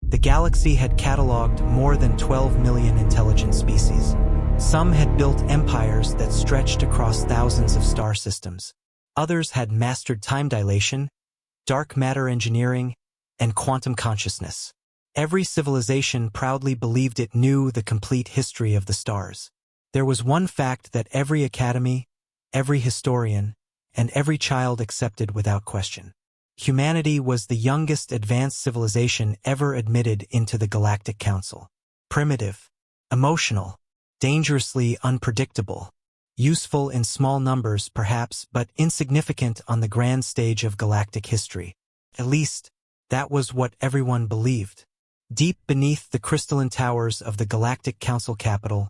The galaxy had cataloged more than 12 million intelligent species. Some had built empires that stretched across thousands of star systems. Others had mastered time dilation, dark matter engineering, and quantum consciousness. Every civilization proudly believed it knew the complete history of the stars. There was one fact that every academy, every historian, and every child accepted without question. Humanity was the youngest advanced civilization ever admitted into the Galactic Council. Primitive, emotional, dangerously unpredictable, useful in small numbers perhaps, but insignificant on the grand stage of galactic history. At least, that was what everyone believed. Deep beneath the crystalline towers of the Galactic Council capital,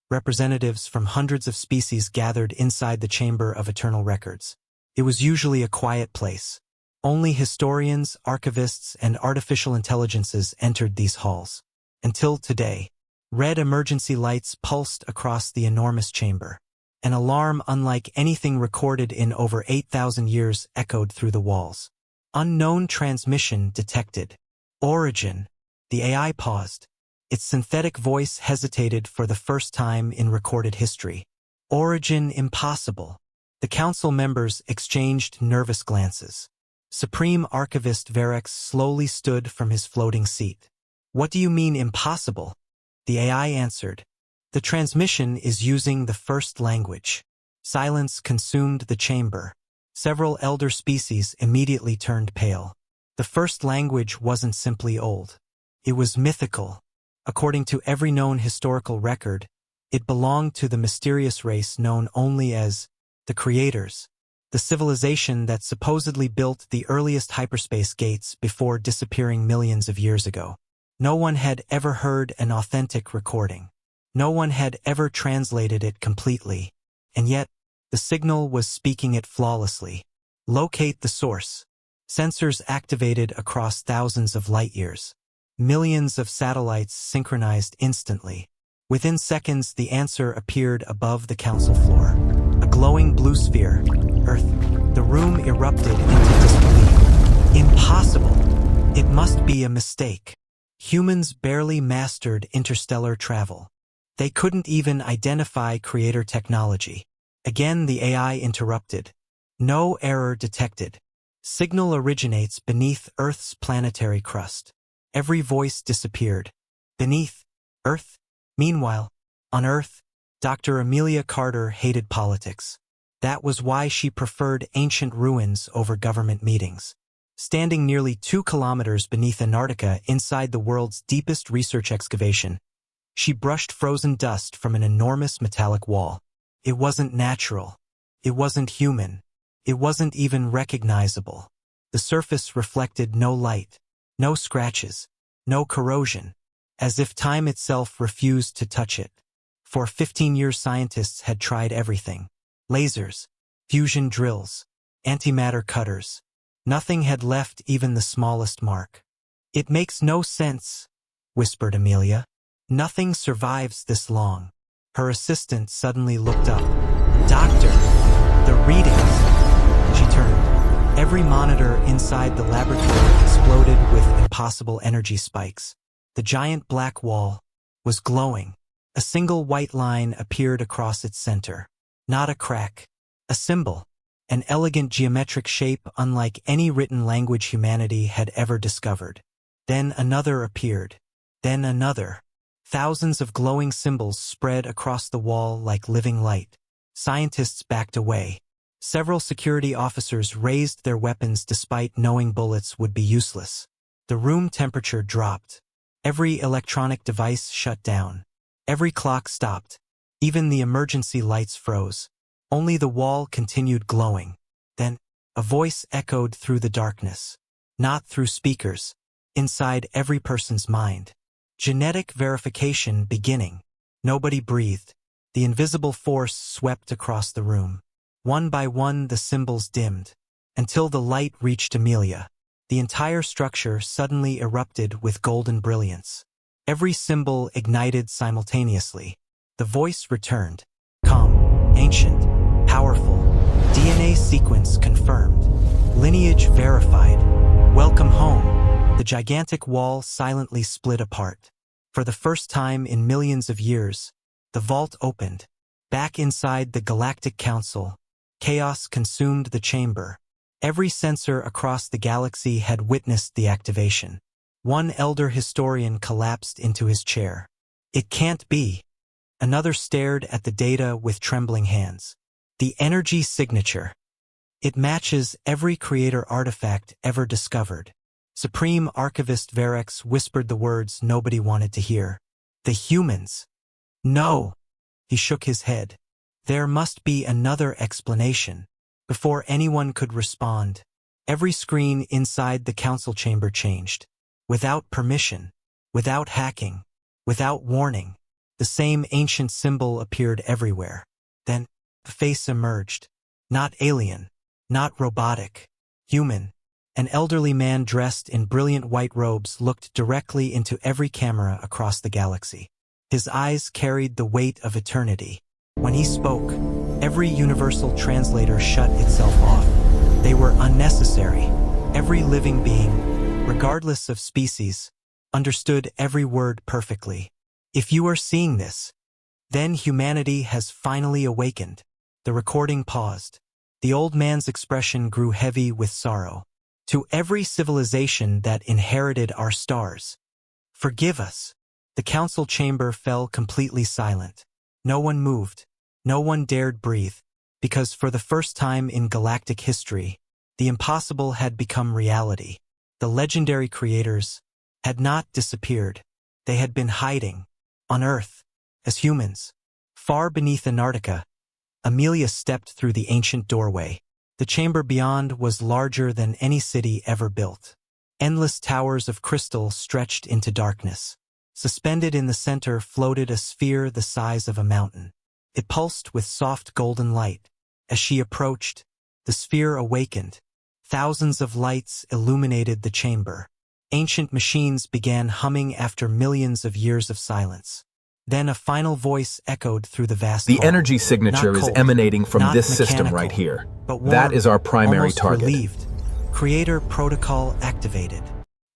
representatives from hundreds of species gathered inside the Chamber of Eternal Records. It was usually a quiet place. Only historians, archivists, and artificial intelligences entered these halls. Until today, red emergency lights pulsed across the enormous chamber. An alarm unlike anything recorded in over 8,000 years echoed through the walls. Unknown transmission detected. Origin. The AI paused. Its synthetic voice hesitated for the first time in recorded history. Origin impossible. The council members exchanged nervous glances. Supreme Archivist Verex slowly stood from his floating seat. What do you mean impossible? The AI answered. The transmission is using the first language. Silence consumed the chamber. Several elder species immediately turned pale. The first language wasn't simply old. It was mythical. According to every known historical record, it belonged to the mysterious race known only as the Creators, the civilization that supposedly built the earliest hyperspace gates before disappearing millions of years ago. No one had ever heard an authentic recording. No one had ever translated it completely. And yet, the signal was speaking it flawlessly. Locate the source. Sensors activated across thousands of light years. Millions of satellites synchronized instantly. Within seconds, the answer appeared above the council floor. A glowing blue sphere. Earth. The room erupted into disbelief. Impossible. It must be a mistake. Humans barely mastered interstellar travel. They couldn't even identify creator technology. Again, the AI interrupted. No error detected. Signal originates beneath Earth's planetary crust. Every voice disappeared. Beneath Earth. Meanwhile, on Earth, Dr. Amelia Carter hated politics. That was why she preferred ancient ruins over government meetings. Standing nearly 2 kilometers beneath Antarctica inside the world's deepest research excavation, she brushed frozen dust from an enormous metallic wall. It wasn't natural. It wasn't human. It wasn't even recognizable. The surface reflected no light, no scratches, no corrosion, as if time itself refused to touch it. For 15 years, scientists had tried everything. Lasers, fusion drills, antimatter cutters. Nothing had left even the smallest mark. It makes no sense, whispered Amelia. Nothing survives this long. Her assistant suddenly looked up. Doctor, the readings. She turned. Every monitor inside the laboratory exploded with impossible energy spikes. The giant black wall was glowing. A single white line appeared across its center. Not a crack. A symbol. An elegant geometric shape unlike any written language humanity had ever discovered. Then another appeared. Then another. Thousands of glowing symbols spread across the wall like living light. Scientists backed away. Several security officers raised their weapons despite knowing bullets would be useless. The room temperature dropped. Every electronic device shut down. Every clock stopped. Even the emergency lights froze. Only the wall continued glowing. Then, a voice echoed through the darkness. Not through speakers. Inside every person's mind. Genetic verification beginning. Nobody breathed. The invisible force swept across the room. One by one the symbols dimmed. Until the light reached Amelia. The entire structure suddenly erupted with golden brilliance. Every symbol ignited simultaneously. The voice returned. Calm, ancient, powerful. DNA sequence confirmed. Lineage verified. Welcome home. The gigantic wall silently split apart. For the first time in millions of years, the vault opened. Back inside the Galactic Council, chaos consumed the chamber. Every sensor across the galaxy had witnessed the activation. One elder historian collapsed into his chair. It can't be. Another stared at the data with trembling hands. The energy signature. It matches every creator artifact ever discovered. Supreme Archivist Varex whispered the words nobody wanted to hear. The humans. No. He shook his head. There must be another explanation. Before anyone could respond, every screen inside the council chamber changed. Without permission, without hacking, without warning, the same ancient symbol appeared everywhere. Then, a face emerged. Not alien, not robotic, human. An elderly man dressed in brilliant white robes looked directly into every camera across the galaxy. His eyes carried the weight of eternity. When he spoke, every universal translator shut itself off. They were unnecessary. Every living being, regardless of species, understood every word perfectly. If you are seeing this, then humanity has finally awakened. The recording paused. The old man's expression grew heavy with sorrow. To every civilization that inherited our stars, forgive us. The council chamber fell completely silent. No one moved. No one dared breathe, because for the first time in galactic history, the impossible had become reality. The legendary creators had not disappeared. They had been hiding, on Earth, as humans. Far beneath Antarctica, Amelia stepped through the ancient doorway. The chamber beyond was larger than any city ever built. Endless towers of crystal stretched into darkness. Suspended in the center floated a sphere the size of a mountain. It pulsed with soft golden light. As she approached, the sphere awakened. Thousands of lights illuminated the chamber. Ancient machines began humming after millions of years of silence. Then a final voice echoed through the vast hall. The energy signature is emanating from this system right here. That is our primary target. Relieved. Creator protocol activated.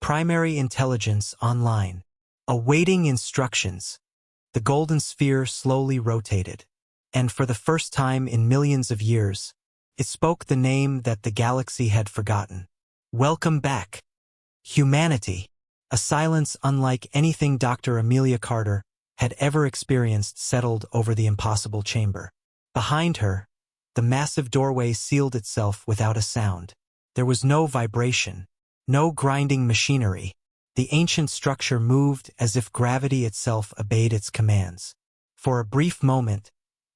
Primary intelligence online. Awaiting instructions. The golden sphere slowly rotated. And for the first time in millions of years, it spoke the name that the galaxy had forgotten. Welcome back. Humanity. A silence unlike anything Dr. Amelia Carter had ever experienced settled over the impossible chamber. Behind her, the massive doorway sealed itself without a sound. There was no vibration, no grinding machinery. The ancient structure moved as if gravity itself obeyed its commands. For a brief moment,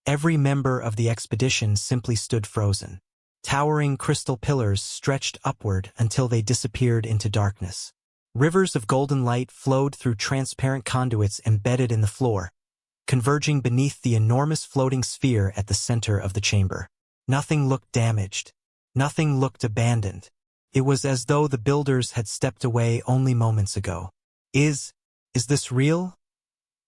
every member of the expedition simply stood frozen. Towering crystal pillars stretched upward until they disappeared into darkness. Rivers of golden light flowed through transparent conduits embedded in the floor, converging beneath the enormous floating sphere at the center of the chamber. Nothing looked damaged. Nothing looked abandoned. It was as though the builders had stepped away only moments ago. Is this real?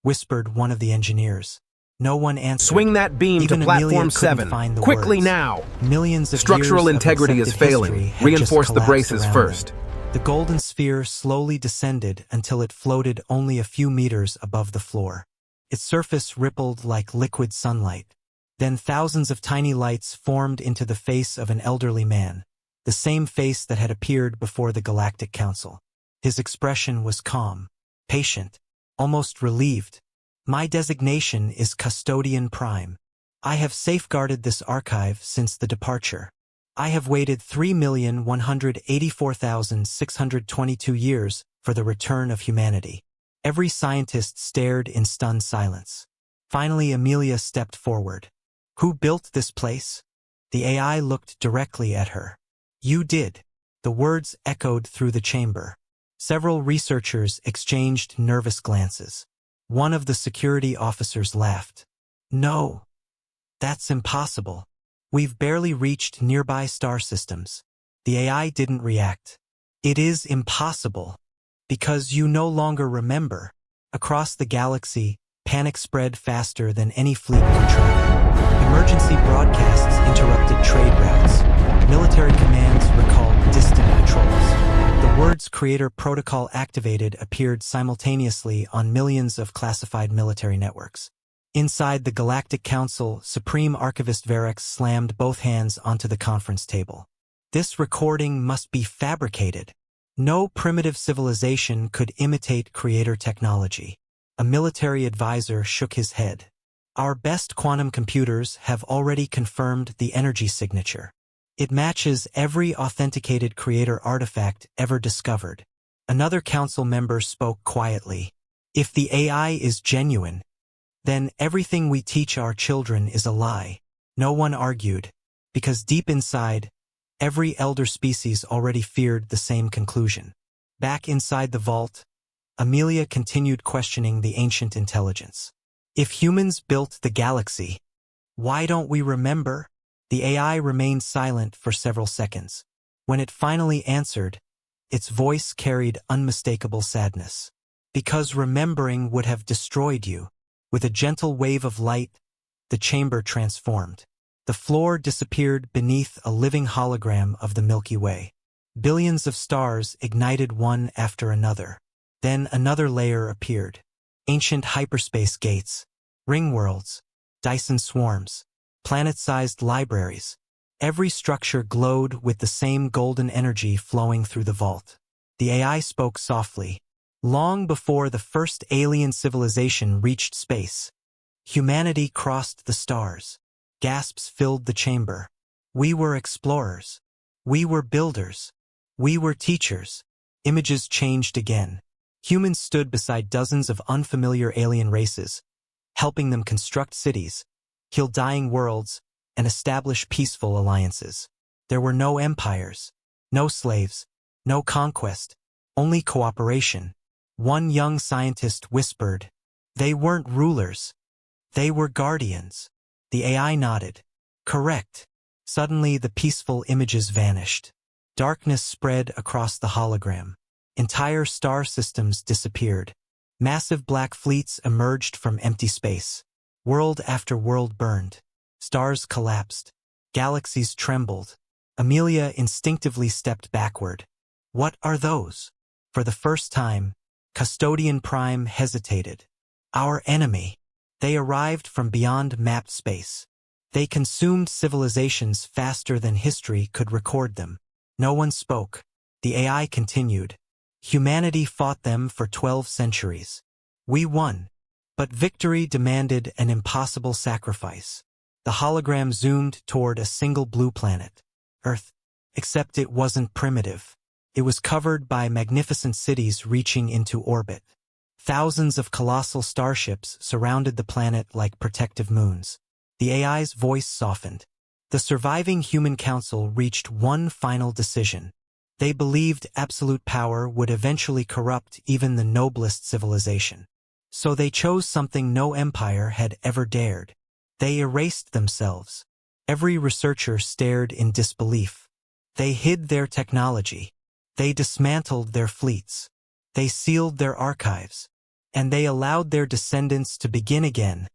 Whispered one of the engineers. No one answered. Swing that beam Even to Amelia platform couldn't 7. find the Quickly words. now. Millions of Structural years integrity of is accepted failing. history had Reinforce just the collapsed braces around first. them. The golden sphere slowly descended until it floated only a few meters above the floor. Its surface rippled like liquid sunlight. Then thousands of tiny lights formed into the face of an elderly man, the same face that had appeared before the Galactic Council. His expression was calm, patient, almost relieved. My designation is Custodian Prime. I have safeguarded this archive since the departure. I have waited 3,184,622 years for the return of humanity. Every scientist stared in stunned silence. Finally, Amelia stepped forward. Who built this place? The AI looked directly at her. You did. The words echoed through the chamber. Several researchers exchanged nervous glances. One of the security officers laughed. No. That's impossible. We've barely reached nearby star systems. The AI didn't react. It is impossible. Because you no longer remember. Across the galaxy, panic spread faster than any fleet could travel. Emergency broadcasts interrupted trade routes. Military commands recalled distant patrols. The The words Creator Protocol Activated appeared simultaneously on millions of classified military networks. Inside the Galactic Council, Supreme Archivist Verex slammed both hands onto the conference table. This recording must be fabricated. No primitive civilization could imitate Creator technology. A military advisor shook his head. Our best quantum computers have already confirmed the energy signature. It matches every authenticated Creator artifact ever discovered. Another council member spoke quietly. If the AI is genuine, then everything we teach our children is a lie. No one argued, because deep inside, every elder species already feared the same conclusion. Back inside the vault, Amelia continued questioning the ancient intelligence. If humans built the galaxy, why don't we remember? The AI remained silent for several seconds. When it finally answered, its voice carried unmistakable sadness. Because remembering would have destroyed you. With a gentle wave of light, the chamber transformed. The floor disappeared beneath a living hologram of the Milky Way. Billions of stars ignited one after another. Then another layer appeared. Ancient hyperspace gates, ring worlds, Dyson swarms, planet-sized libraries. Every structure glowed with the same golden energy flowing through the vault. The AI spoke softly. Long before the first alien civilization reached space, humanity crossed the stars. Gasps filled the chamber. We were explorers. We were builders. We were teachers. Images changed again. Humans stood beside dozens of unfamiliar alien races, helping them construct cities, heal dying worlds, and establish peaceful alliances. There were no empires, no slaves, no conquest, only cooperation. One young scientist whispered, "They weren't rulers. They were guardians." The AI nodded. "Correct." Suddenly, the peaceful images vanished. Darkness spread across the hologram. Entire star systems disappeared. Massive black fleets emerged from empty space. World after world burned. Stars collapsed. Galaxies trembled. Amelia instinctively stepped backward. "What are those?" For the first time, Custodian Prime hesitated. "Our enemy." They arrived from beyond mapped space. They consumed civilizations faster than history could record them. No one spoke. The AI continued. "Humanity fought them for 12 centuries. We won. But victory demanded an impossible sacrifice." The hologram zoomed toward a single blue planet, Earth. Except it wasn't primitive. It was covered by magnificent cities reaching into orbit. Thousands of colossal starships surrounded the planet like protective moons. The AI's voice softened. The surviving human council reached one final decision. They believed absolute power would eventually corrupt even the noblest civilization. So they chose something no empire had ever dared. They erased themselves. Every researcher stared in disbelief. They hid their technology. They dismantled their fleets. They sealed their archives. And they allowed their descendants to begin again.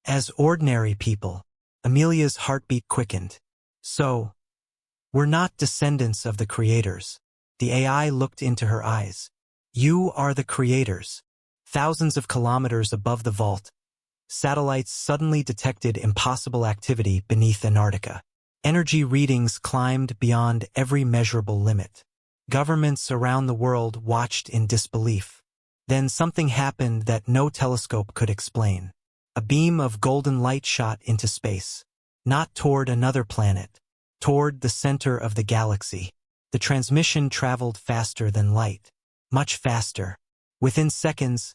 As ordinary people, Amelia's heartbeat quickened. "So, we're not descendants of the creators." The AI looked into her eyes. "You are the creators." Thousands of kilometers above the vault, satellites suddenly detected impossible activity beneath Antarctica. Energy readings climbed beyond every measurable limit. Governments around the world watched in disbelief. Then something happened that no telescope could explain. A beam of golden light shot into space. Not toward another planet, toward the center of the galaxy. The transmission traveled faster than light. Much faster. Within seconds,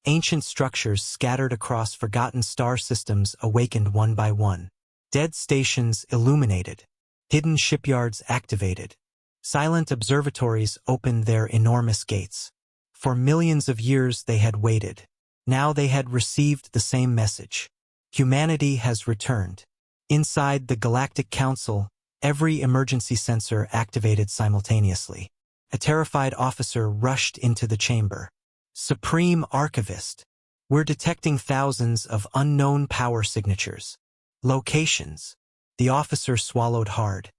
ancient structures scattered across forgotten star systems awakened one by one. Dead stations illuminated. Hidden shipyards activated. Silent observatories opened their enormous gates. For millions of years they had waited. Now they had received the same message. Humanity has returned. Inside the Galactic Council, every emergency sensor activated simultaneously. A terrified officer rushed into the chamber. "Supreme Archivist, we're detecting thousands of unknown power signatures. Locations." The officer swallowed hard.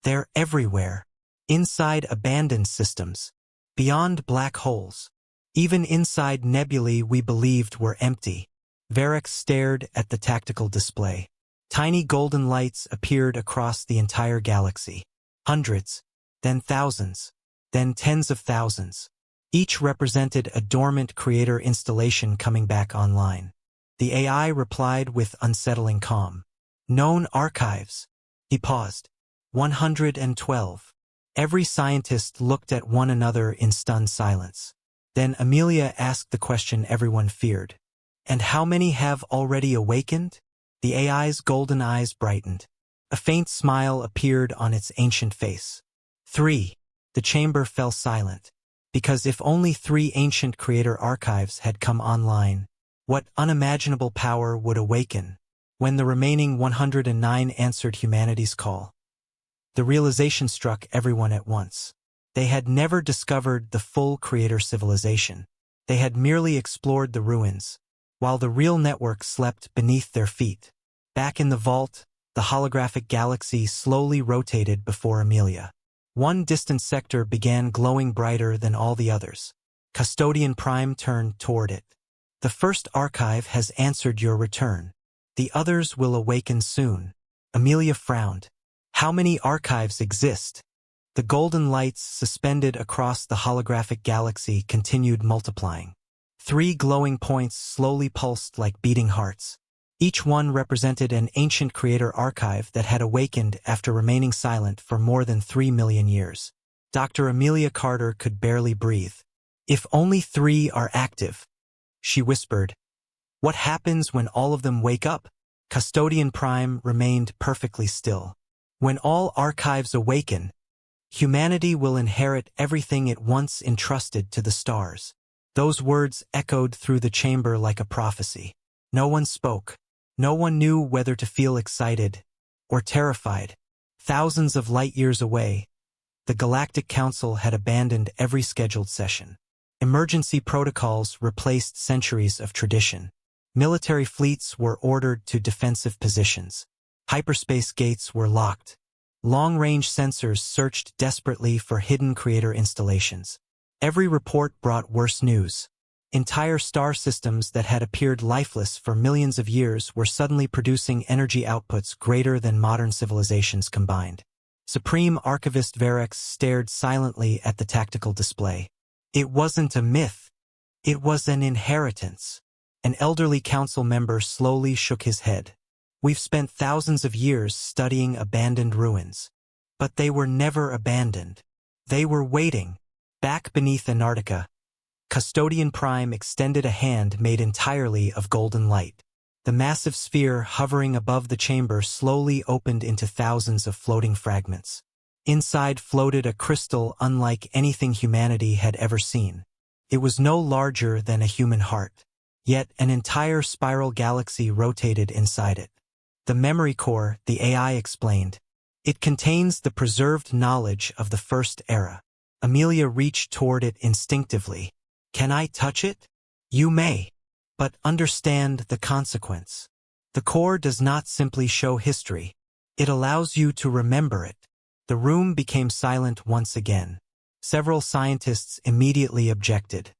"They're everywhere. Inside abandoned systems. beyond black holes. Even inside nebulae we believed were empty. Varric stared at the tactical display. Tiny golden lights appeared across the entire galaxy. Hundreds, then thousands, then tens of thousands. Each represented a dormant creator installation coming back online. The AI replied with unsettling calm. Known archives. He paused. 112. Every scientist looked at one another in stunned silence. Then Amelia asked the question everyone feared. And how many have already awakened? The AI's golden eyes brightened. A faint smile appeared on its ancient face. 3. The chamber fell silent. Because if only 3 ancient creator archives had come online, what unimaginable power would awaken when the remaining 109 answered humanity's call? The realization struck everyone at once. They had never discovered the full creator civilization. They had merely explored the ruins, while the real network slept beneath their feet. Back in the vault, the holographic galaxy slowly rotated before Amelia. One distant sector began glowing brighter than all the others. Custodian Prime turned toward it. The first archive has answered your return. The others will awaken soon. Amelia frowned. How many archives exist? The golden lights suspended across the holographic galaxy continued multiplying. 3 glowing points slowly pulsed like beating hearts. Each one represented an ancient creator archive that had awakened after remaining silent for more than 3 million years. Dr. Amelia Carter could barely breathe. If only 3 are active, she whispered. What happens when all of them wake up? Custodian Prime remained perfectly still. When all archives awaken, humanity will inherit everything it once entrusted to the stars. Those words echoed through the chamber like a prophecy. No one spoke. No one knew whether to feel excited or terrified. Thousands of light years away, the Galactic Council had abandoned every scheduled session. Emergency protocols replaced centuries of tradition. Military fleets were ordered to defensive positions. Hyperspace gates were locked. Long-range sensors searched desperately for hidden creator installations. Every report brought worse news. Entire star systems that had appeared lifeless for millions of years were suddenly producing energy outputs greater than modern civilizations combined. Supreme Archivist Varric stared silently at the tactical display. It wasn't a myth. It was an inheritance. An elderly council member slowly shook his head. We've spent thousands of years studying abandoned ruins. But they were never abandoned. They were waiting. Back beneath Antarctica, Custodian Prime extended a hand made entirely of golden light. The massive sphere hovering above the chamber slowly opened into thousands of floating fragments. Inside floated a crystal unlike anything humanity had ever seen. It was no larger than a human heart. Yet an entire spiral galaxy rotated inside it. The memory core, the AI explained. It contains the preserved knowledge of the first era. Amelia reached toward it instinctively. Can I touch it? You may. But understand the consequence. The core does not simply show history. It allows you to remember it. The room became silent once again. Several scientists immediately objected.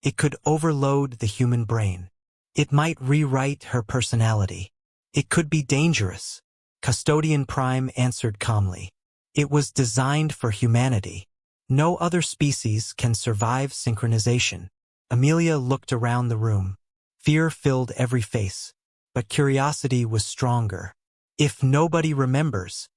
It could overload the human brain. It might rewrite her personality. It could be dangerous. Custodian Prime answered calmly. It was designed for humanity. No other species can survive synchronization. Amelia looked around the room. Fear filled every face. But curiosity was stronger. If nobody remembers,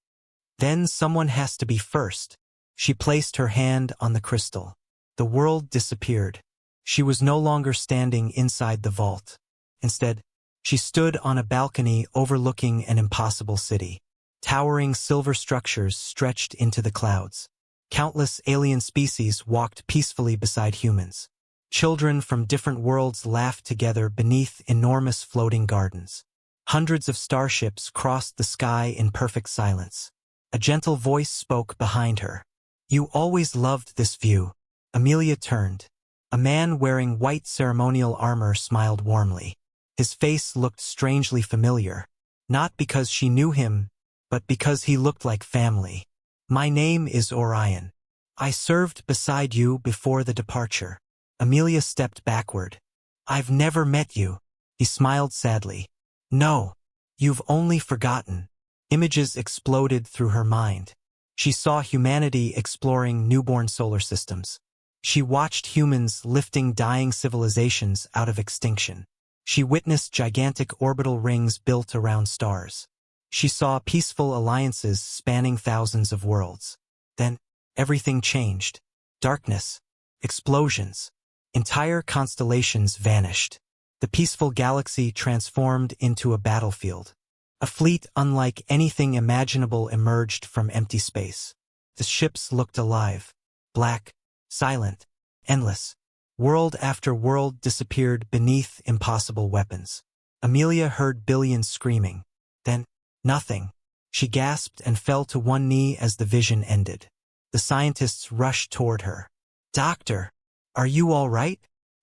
then someone has to be first. She placed her hand on the crystal. The world disappeared. She was no longer standing inside the vault. Instead, she stood on a balcony overlooking an impossible city. Towering silver structures stretched into the clouds. Countless alien species walked peacefully beside humans. Children from different worlds laughed together beneath enormous floating gardens. Hundreds of starships crossed the sky in perfect silence. A gentle voice spoke behind her. You always loved this view. Amelia turned. A man wearing white ceremonial armor smiled warmly. His face looked strangely familiar, not because she knew him, but because he looked like family. My name is Orion. I served beside you before the departure. Amelia stepped backward. I've never met you. He smiled sadly. No, you've only forgotten. Images exploded through her mind. She saw humanity exploring newborn solar systems. She watched humans lifting dying civilizations out of extinction. She witnessed gigantic orbital rings built around stars. She saw peaceful alliances spanning thousands of worlds. Then, everything changed. Darkness. Explosions. Entire constellations vanished. The peaceful galaxy transformed into a battlefield. A fleet unlike anything imaginable emerged from empty space. The ships looked alive. Black. Silent. Endless. World after world disappeared beneath impossible weapons. Amelia heard billions screaming. Then, nothing. She gasped and fell to one knee as the vision ended. The scientists rushed toward her. Doctor, are you all right?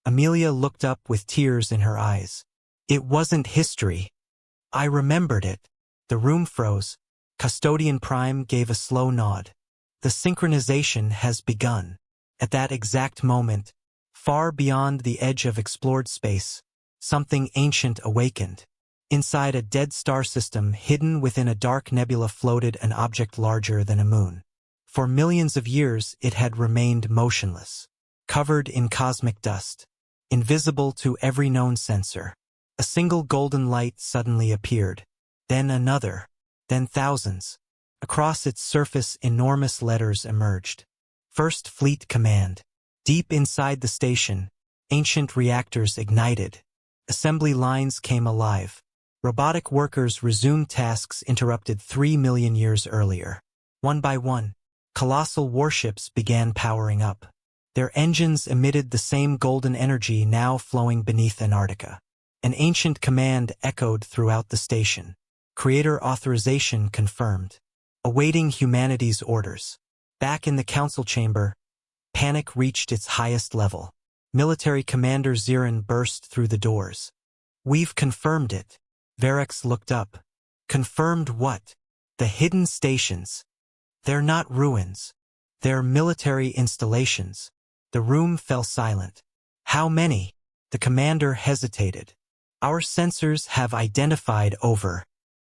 Amelia looked up with tears in her eyes. It wasn't history. I remembered it. The room froze. Custodian Prime gave a slow nod. The synchronization has begun. At that exact moment, far beyond the edge of explored space, something ancient awakened. Inside a dead star system hidden within a dark nebula floated an object larger than a moon. For millions of years it had remained motionless, covered in cosmic dust, invisible to every known sensor. A single golden light suddenly appeared, then another, then thousands. Across its surface enormous letters emerged. First Fleet Command. Deep inside the station, ancient reactors ignited. Assembly lines came alive. Robotic workers resumed tasks interrupted 3 million years earlier. One by one, colossal warships began powering up. Their engines emitted the same golden energy now flowing beneath Antarctica. An ancient command echoed throughout the station. Creator authorization confirmed. Awaiting humanity's orders. Back in the council chamber, panic reached its highest level. Military Commander Zirin burst through the doors. We've confirmed it. Verex looked up. Confirmed what? The hidden stations. They're not ruins. They're military installations. The room fell silent. How many? The commander hesitated. Our sensors have identified over.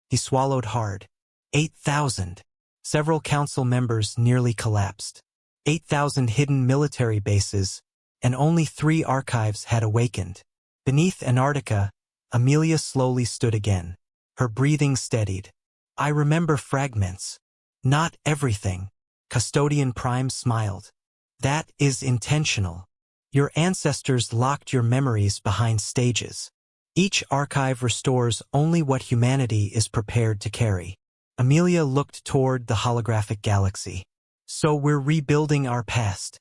He swallowed hard. 8,000. Several council members nearly collapsed. 8,000 hidden military bases, and only 3 archives had awakened. Beneath Antarctica, Amelia slowly stood again. Her breathing steadied. I remember fragments. Not everything. Custodian Prime smiled. That is intentional. Your ancestors locked your memories behind stages. Each archive restores only what humanity is prepared to carry. Amelia looked toward the holographic galaxy. So we're rebuilding our past.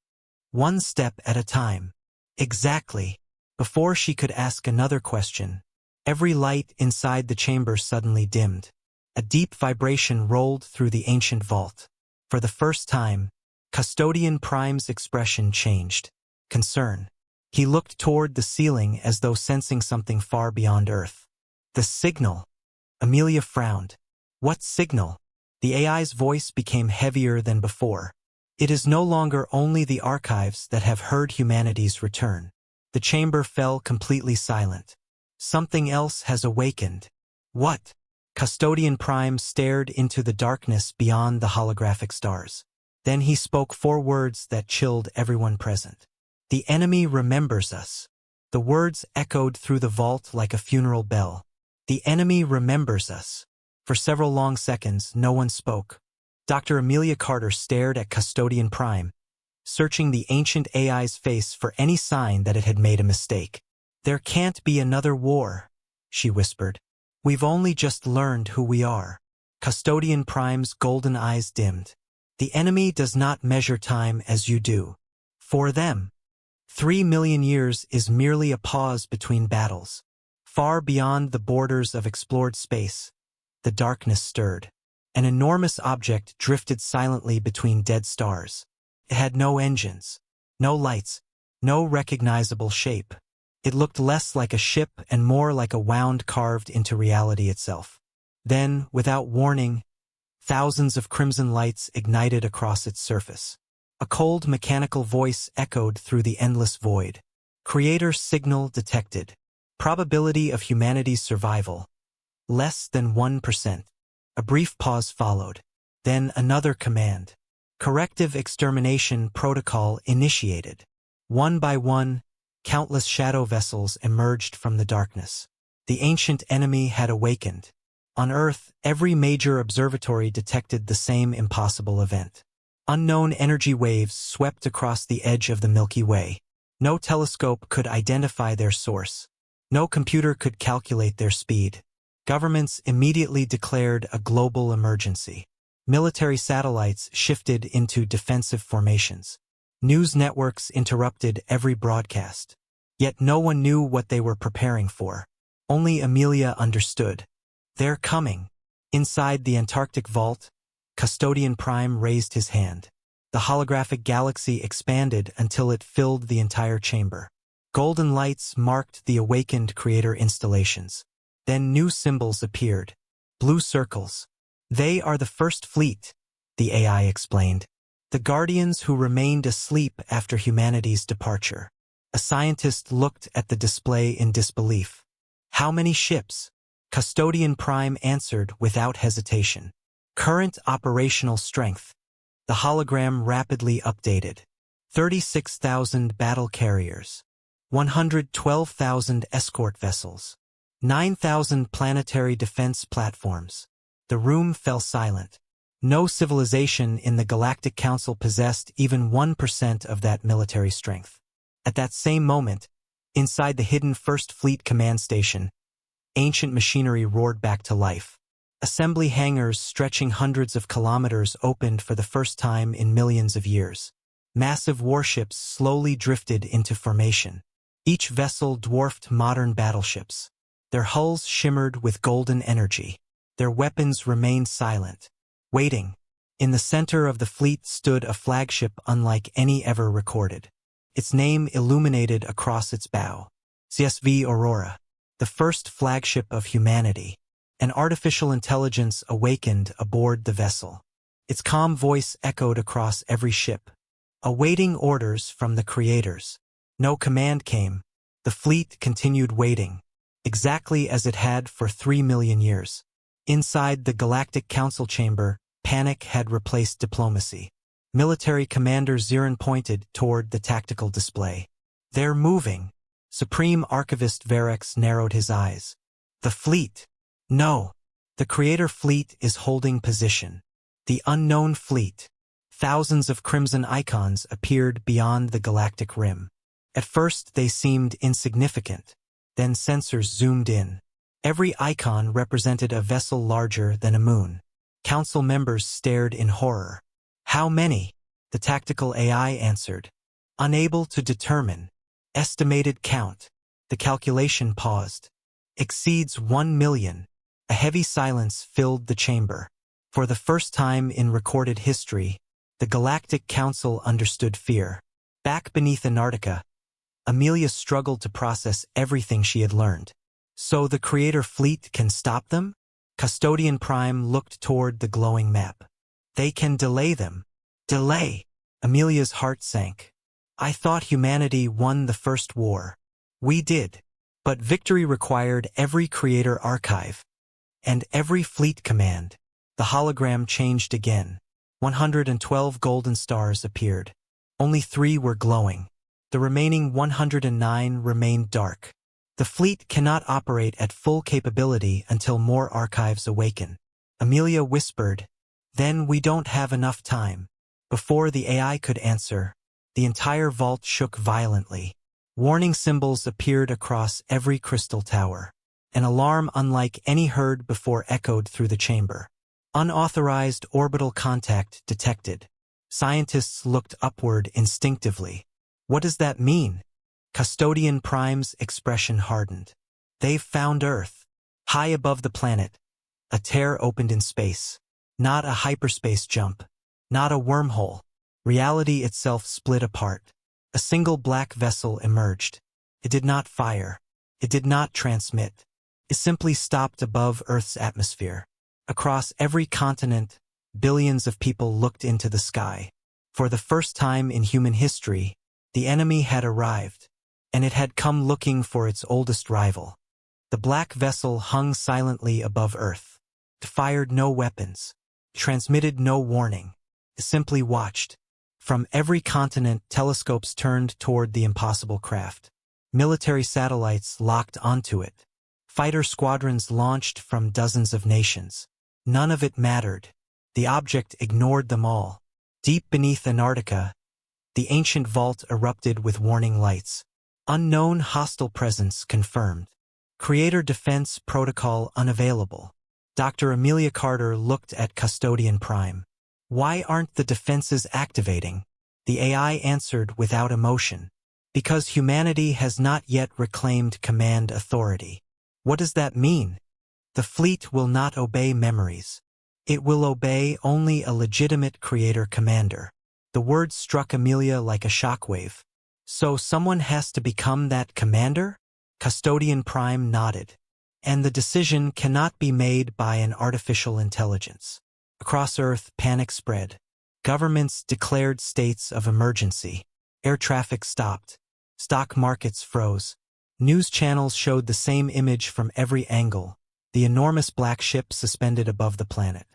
One step at a time. Exactly. Before she could ask another question, every light inside the chamber suddenly dimmed. A deep vibration rolled through the ancient vault. For the first time, Custodian Prime's expression changed. Concern. He looked toward the ceiling as though sensing something far beyond Earth. The signal. Amelia frowned. What signal? The AI's voice became heavier than before. It is no longer only the archives that have heard humanity's return. The chamber fell completely silent. Something else has awakened. What? Custodian Prime stared into the darkness beyond the holographic stars. Then he spoke 4 words that chilled everyone present. The enemy remembers us. The words echoed through the vault like a funeral bell. The enemy remembers us. For several long seconds, no one spoke. Dr. Amelia Carter stared at Custodian Prime, searching the ancient AI's face for any sign that it had made a mistake. There can't be another war, she whispered. We've only just learned who we are. Custodian Prime's golden eyes dimmed. The enemy does not measure time as you do. For them, 3 million years is merely a pause between battles. Far beyond the borders of explored space, the darkness stirred. An enormous object drifted silently between dead stars. It had no engines, no lights, no recognizable shape. It looked less like a ship and more like a wound carved into reality itself. Then, without warning, thousands of crimson lights ignited across its surface. A cold mechanical voice echoed through the endless void. Creator signal detected. Probability of humanity's survival. Less than 1%. A brief pause followed. Then another command. Corrective extermination protocol initiated. One by one, countless shadow vessels emerged from the darkness. The ancient enemy had awakened. On Earth, every major observatory detected the same impossible event. Unknown energy waves swept across the edge of the Milky Way. No telescope could identify their source. No computer could calculate their speed. Governments immediately declared a global emergency. Military satellites shifted into defensive formations. News networks interrupted every broadcast. Yet no one knew what they were preparing for. Only Amelia understood. They're coming. Inside the Antarctic vault, Custodian Prime raised his hand. The holographic galaxy expanded until it filled the entire chamber. Golden lights marked the awakened creator installations. Then new symbols appeared. Blue circles. They are the first fleet, the AI explained. The guardians who remained asleep after humanity's departure. A scientist looked at the display in disbelief. How many ships? Custodian Prime answered without hesitation. Current operational strength. The hologram rapidly updated. 36,000 battle carriers. 112,000 escort vessels. 9,000 planetary defense platforms. The room fell silent. No civilization in the Galactic Council possessed even 1% of that military strength. At that same moment, inside the hidden First Fleet command station, ancient machinery roared back to life. Assembly hangars stretching hundreds of kilometers opened for the first time in millions of years. Massive warships slowly drifted into formation. Each vessel dwarfed modern battleships. Their hulls shimmered with golden energy. Their weapons remained silent, waiting. In the center of the fleet stood a flagship unlike any ever recorded. Its name illuminated across its bow. CSV Aurora, the first flagship of humanity. An artificial intelligence awakened aboard the vessel. Its calm voice echoed across every ship, awaiting orders from the creators. No command came. The fleet continued waiting, exactly as it had for 3 million years. Inside the Galactic Council chamber, panic had replaced diplomacy. Military Commander Zirin pointed toward the tactical display. They're moving. Supreme Archivist Verex narrowed his eyes. The fleet. No. The Creator Fleet is holding position. The unknown fleet. Thousands of crimson icons appeared beyond the galactic rim. At first they seemed insignificant. Then sensors zoomed in. Every icon represented a vessel larger than a moon. Council members stared in horror. How many? The tactical AI answered. Unable to determine. Estimated count. The calculation paused. Exceeds 1 million. A heavy silence filled the chamber. For the first time in recorded history, the Galactic Council understood fear. Back beneath Antarctica, Amelia struggled to process everything she had learned. So the Creator Fleet can stop them? Custodian Prime looked toward the glowing map. They can delay them. Delay! Amelia's heart sank. I thought humanity won the first war. We did. But victory required every Creator archive. And every fleet command. The hologram changed again. 112 golden stars appeared. Only 3 were glowing. The remaining 109 remained dark. The fleet cannot operate at full capability until more archives awaken. Amelia whispered, Then we don't have enough time. Before the AI could answer, the entire vault shook violently. Warning symbols appeared across every crystal tower. An alarm unlike any heard before echoed through the chamber. Unauthorized orbital contact detected. Scientists looked upward instinctively. What does that mean? Custodian Prime's expression hardened. They've found Earth. High above the planet. A tear opened in space. Not a hyperspace jump. Not a wormhole. Reality itself split apart. A single black vessel emerged. It did not fire. It did not transmit. It simply stopped above Earth's atmosphere. Across every continent, billions of people looked into the sky. For the first time in human history, the enemy had arrived, and it had come looking for its oldest rival. The black vessel hung silently above Earth. It fired no weapons, transmitted no warning, it simply watched. From every continent, telescopes turned toward the impossible craft. Military satellites locked onto it. Fighter squadrons launched from dozens of nations. None of it mattered. The object ignored them all. Deep beneath Antarctica, the ancient vault erupted with warning lights. Unknown hostile presence confirmed. Creator defense protocol unavailable. Dr. Amelia Carter looked at Custodian Prime. Why aren't the defenses activating? The AI answered without emotion. Because humanity has not yet reclaimed command authority. What does that mean? The fleet will not obey memories. It will obey only a legitimate creator commander. The words struck Amelia like a shockwave. So someone has to become that commander? Custodian Prime nodded. And the decision cannot be made by an artificial intelligence. Across Earth, panic spread. Governments declared states of emergency. Air traffic stopped. Stock markets froze. News channels showed the same image from every angle. The enormous black ship suspended above the planet.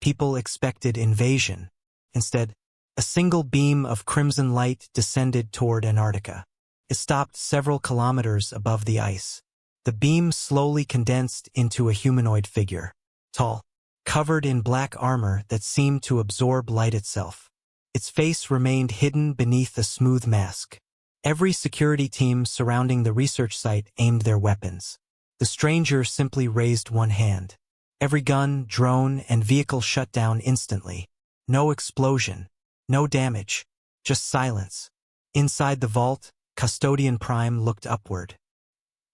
People expected invasion. Instead, a single beam of crimson light descended toward Antarctica. It stopped several kilometers above the ice. The beam slowly condensed into a humanoid figure. Tall, covered in black armor that seemed to absorb light itself. Its face remained hidden beneath a smooth mask. Every security team surrounding the research site aimed their weapons. The stranger simply raised one hand. Every gun, drone, and vehicle shut down instantly. No explosion, no damage, just silence. Inside the vault, Custodian Prime looked upward.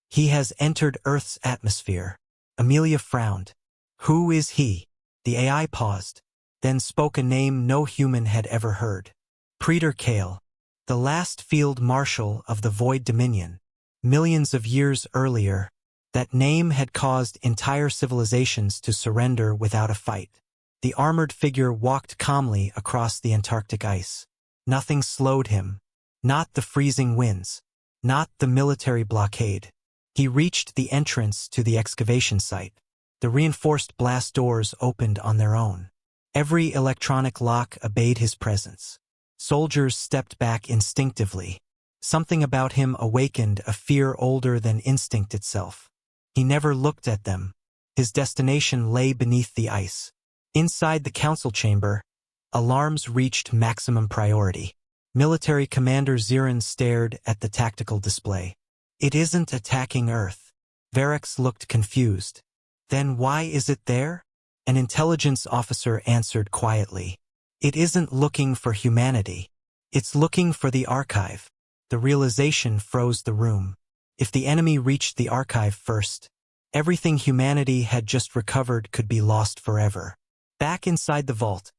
He has entered Earth's atmosphere. Amelia frowned. Who is he? The AI paused, then spoke a name no human had ever heard. Praetor Kale, the last field marshal of the Void Dominion. Millions of years earlier, that name had caused entire civilizations to surrender without a fight. The armored figure walked calmly across the Antarctic ice. Nothing slowed him. Not the freezing winds. Not the military blockade. He reached the entrance to the excavation site. The reinforced blast doors opened on their own. Every electronic lock obeyed his presence. Soldiers stepped back instinctively. Something about him awakened a fear older than instinct itself. He never looked at them. His destination lay beneath the ice. Inside the council chamber, alarms reached maximum priority. Military Commander Zirin stared at the tactical display. It isn't attacking Earth. Verex looked confused. Then why is it there? An intelligence officer answered quietly. It isn't looking for humanity. It's looking for the archive. The realization froze the room. If the enemy reached the archive first, everything humanity had just recovered could be lost forever. Back inside the vault,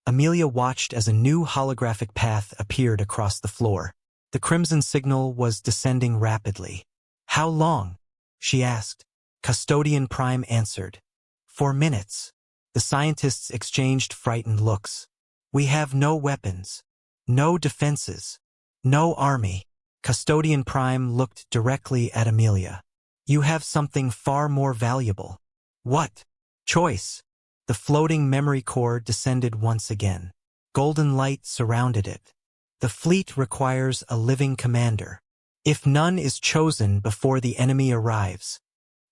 Amelia watched as a new holographic path appeared across the floor. The crimson signal was descending rapidly. How long? She asked. Custodian Prime answered. 4 minutes. The scientists exchanged frightened looks. We have no weapons. No defenses. No army. Custodian Prime looked directly at Amelia. You have something far more valuable. What? Choice. The floating memory core descended once again. Golden light surrounded it. The fleet requires a living commander. If none is chosen before the enemy arrives,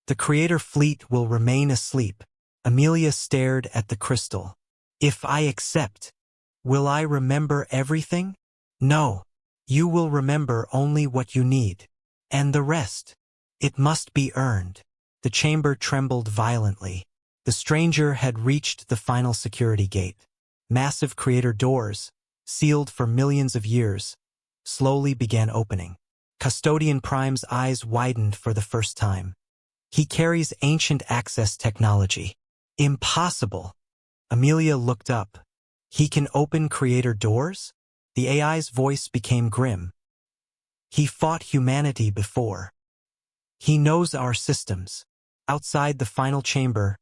the creator fleet will remain asleep. Amelia stared at the crystal. If I accept, will I remember everything? No. You will remember only what you need. And the rest. It must be earned. The chamber trembled violently. The stranger had reached the final security gate. Massive creator doors, sealed for millions of years, slowly began opening. Custodian Prime's eyes widened for the first time. He carries ancient access technology. Impossible. Amelia looked up. He can open creator doors? The AI's voice became grim. He fought humanity before. He knows our systems. Outside the final chamber,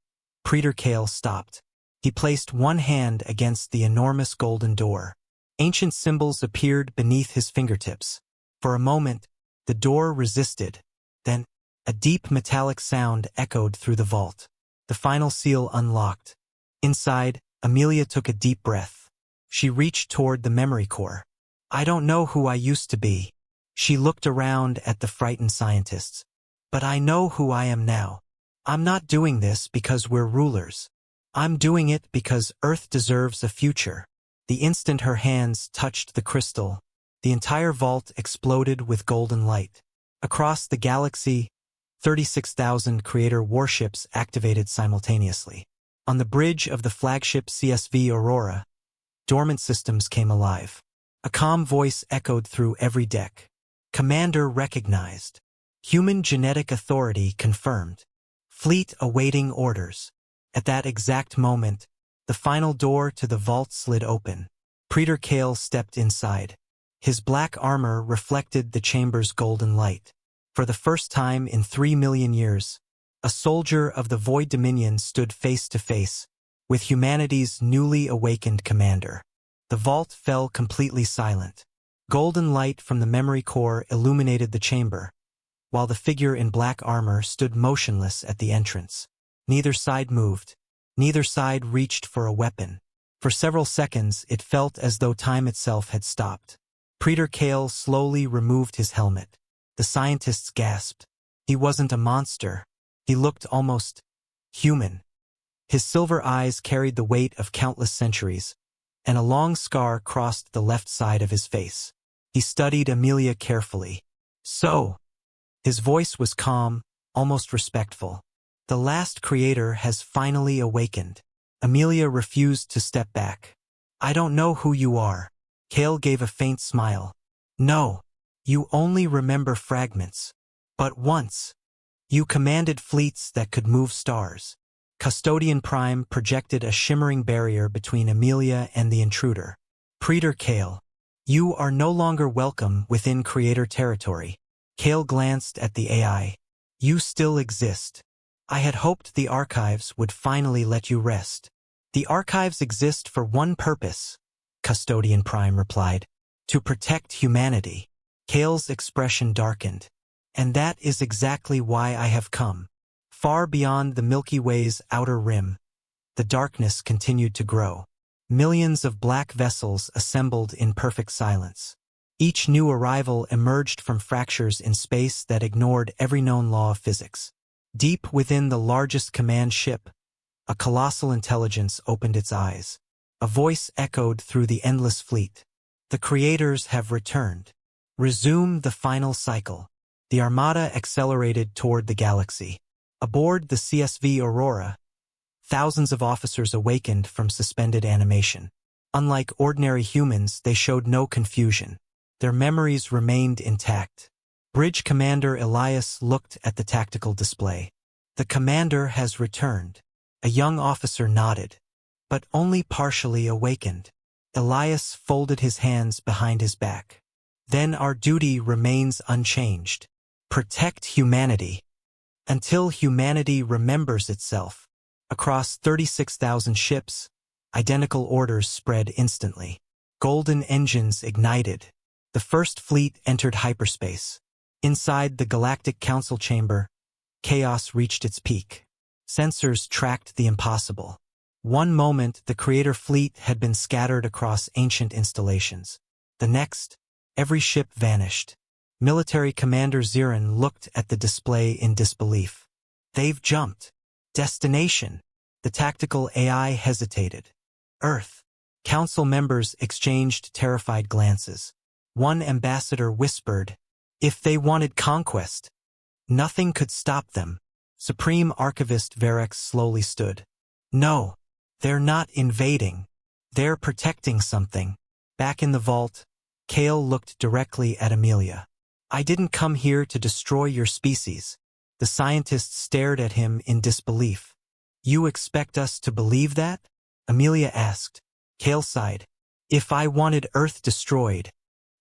Praetor Kale stopped. He placed one hand against the enormous golden door. Ancient symbols appeared beneath his fingertips. For a moment, the door resisted. Then, a deep metallic sound echoed through the vault. The final seal unlocked. Inside, Amelia took a deep breath. She reached toward the memory core. I don't know who I used to be. She looked around at the frightened scientists. But I know who I am now. I'm not doing this because we're rulers. I'm doing it because Earth deserves a future. The instant her hands touched the crystal, the entire vault exploded with golden light. Across the galaxy, 36,000 Creator warships activated simultaneously. On the bridge of the flagship CSV Aurora, dormant systems came alive. A calm voice echoed through every deck. Commander recognized. Human genetic authority confirmed. Fleet awaiting orders. At that exact moment, the final door to the vault slid open. Praetor Kale stepped inside. His black armor reflected the chamber's golden light. For the first time in 3 million years, a soldier of the Void Dominion stood face to face with humanity's newly awakened commander. The vault fell completely silent. Golden light from the memory core illuminated the chamber, while the figure in black armor stood motionless at the entrance. Neither side moved. Neither side reached for a weapon. For several seconds, it felt as though time itself had stopped. Praetor Kale slowly removed his helmet. The scientists gasped. He wasn't a monster. He looked almost human. His silver eyes carried the weight of countless centuries, and a long scar crossed the left side of his face. He studied Amelia carefully. So, his voice was calm, almost respectful. The last creator has finally awakened. Amelia refused to step back. I don't know who you are. Kale gave a faint smile. No, you only remember fragments. But once, you commanded fleets that could move stars. Custodian Prime projected a shimmering barrier between Amelia and the intruder. Praetor Kale, you are no longer welcome within Creator territory. Kale glanced at the AI. You still exist. I had hoped the archives would finally let you rest. The archives exist for one purpose, Custodian Prime replied. To protect humanity. Kale's expression darkened. And that is exactly why I have come. Far beyond the Milky Way's outer rim, the darkness continued to grow. Millions of black vessels assembled in perfect silence. Each new arrival emerged from fractures in space that ignored every known law of physics. Deep within the largest command ship, a colossal intelligence opened its eyes. A voice echoed through the endless fleet. The creators have returned. Resume the final cycle. The armada accelerated toward the galaxy. Aboard the CSV Aurora, thousands of officers awakened from suspended animation. Unlike ordinary humans, they showed no confusion. Their memories remained intact. Bridge Commander Elias looked at the tactical display. The commander has returned. A young officer nodded, but only partially awakened. Elias folded his hands behind his back. Then our duty remains unchanged. Protect humanity. Until humanity remembers itself. Across 36,000 ships, identical orders spread instantly. Golden engines ignited. The first fleet entered hyperspace. Inside the Galactic Council chamber, chaos reached its peak. Sensors tracked the impossible. One moment, the Creator fleet had been scattered across ancient installations. The next, every ship vanished. Military Commander Zirin looked at the display in disbelief. They've jumped. Destination. The tactical AI hesitated. Earth. Council members exchanged terrified glances. One ambassador whispered, if they wanted conquest, nothing could stop them. Supreme Archivist Verex slowly stood. No, they're not invading. They're protecting something. Back in the vault, Kale looked directly at Amelia. I didn't come here to destroy your species. The scientist stared at him in disbelief. You expect us to believe that? Amelia asked. Kale sighed. If I wanted Earth destroyed,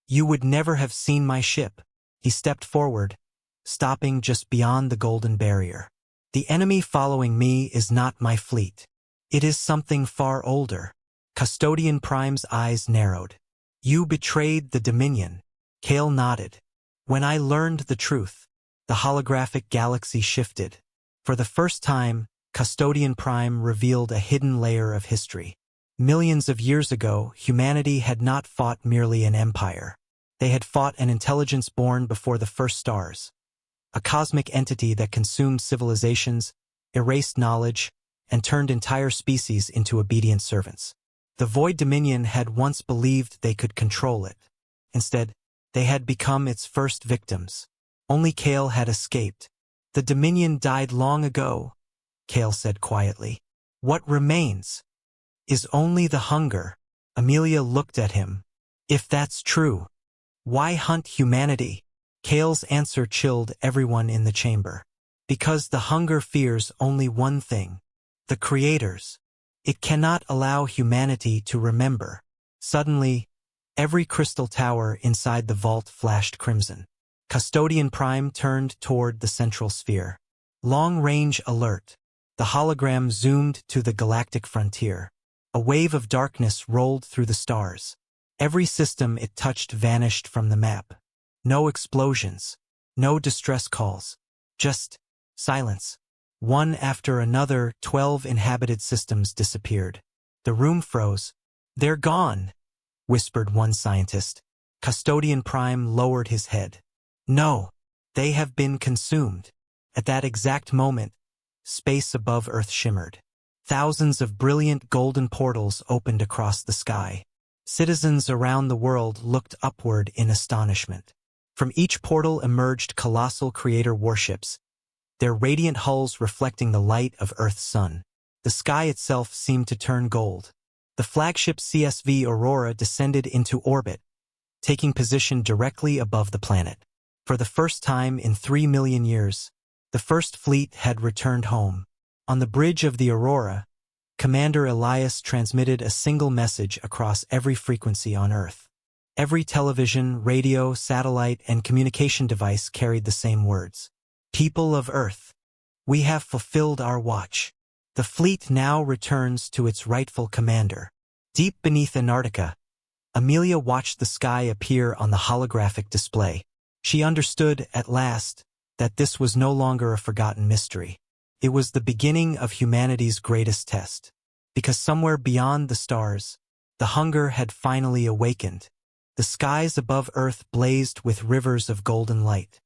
you would never have seen my ship. He stepped forward, stopping just beyond the golden barrier. The enemy following me is not my fleet. It is something far older. Custodian Prime's eyes narrowed. You betrayed the Dominion. Kale nodded. When I learned the truth, the holographic galaxy shifted. For the first time, Custodian Prime revealed a hidden layer of history. Millions of years ago, humanity had not fought merely an empire. They had fought an intelligence born before the first stars. A cosmic entity that consumed civilizations, erased knowledge, and turned entire species into obedient servants. The Void Dominion had once believed they could control it. Instead, they had become its first victims. Only Kale had escaped. The Dominion died long ago, Kale said quietly. What remains is only the hunger. Amelia looked at him. If that's true, why hunt humanity? Kale's answer chilled everyone in the chamber. Because the hunger fears only one thing. The creators. It cannot allow humanity to remember. Suddenly, every crystal tower inside the vault flashed crimson. Custodian Prime turned toward the central sphere. Long-range alert. The hologram zoomed to the galactic frontier. A wave of darkness rolled through the stars. Every system it touched vanished from the map. No explosions. No distress calls. Just silence. One after another, 12 inhabited systems disappeared. The room froze. They're gone, whispered one scientist. Custodian Prime lowered his head. No, they have been consumed. At that exact moment, space above Earth shimmered. Thousands of brilliant golden portals opened across the sky. Citizens around the world looked upward in astonishment. From each portal emerged colossal creator warships, their radiant hulls reflecting the light of Earth's sun. The sky itself seemed to turn gold. The flagship CSV Aurora descended into orbit, taking position directly above the planet. For the first time in 3 million years, the first fleet had returned home. On the bridge of the Aurora, Commander Elias transmitted a single message across every frequency on Earth. Every television, radio, satellite, and communication device carried the same words. People of Earth, we have fulfilled our watch. The fleet now returns to its rightful commander. Deep beneath Antarctica, Amelia watched the sky appear on the holographic display. She understood, at last, that this was no longer a forgotten mystery. It was the beginning of humanity's greatest test. Because somewhere beyond the stars, the hunger had finally awakened. The skies above Earth blazed with rivers of golden light.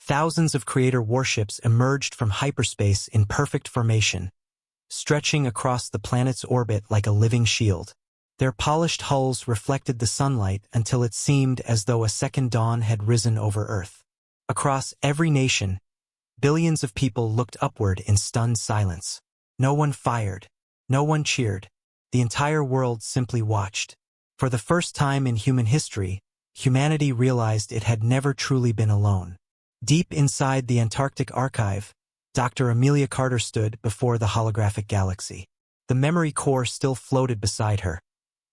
Thousands of creator warships emerged from hyperspace in perfect formation, stretching across the planet's orbit like a living shield. Their polished hulls reflected the sunlight until it seemed as though a second dawn had risen over Earth. Across every nation, billions of people looked upward in stunned silence. No one fired. No one cheered. The entire world simply watched. For the first time in human history, humanity realized it had never truly been alone. Deep inside the Antarctic archive, Dr. Amelia Carter stood before the holographic galaxy. The memory core still floated beside her,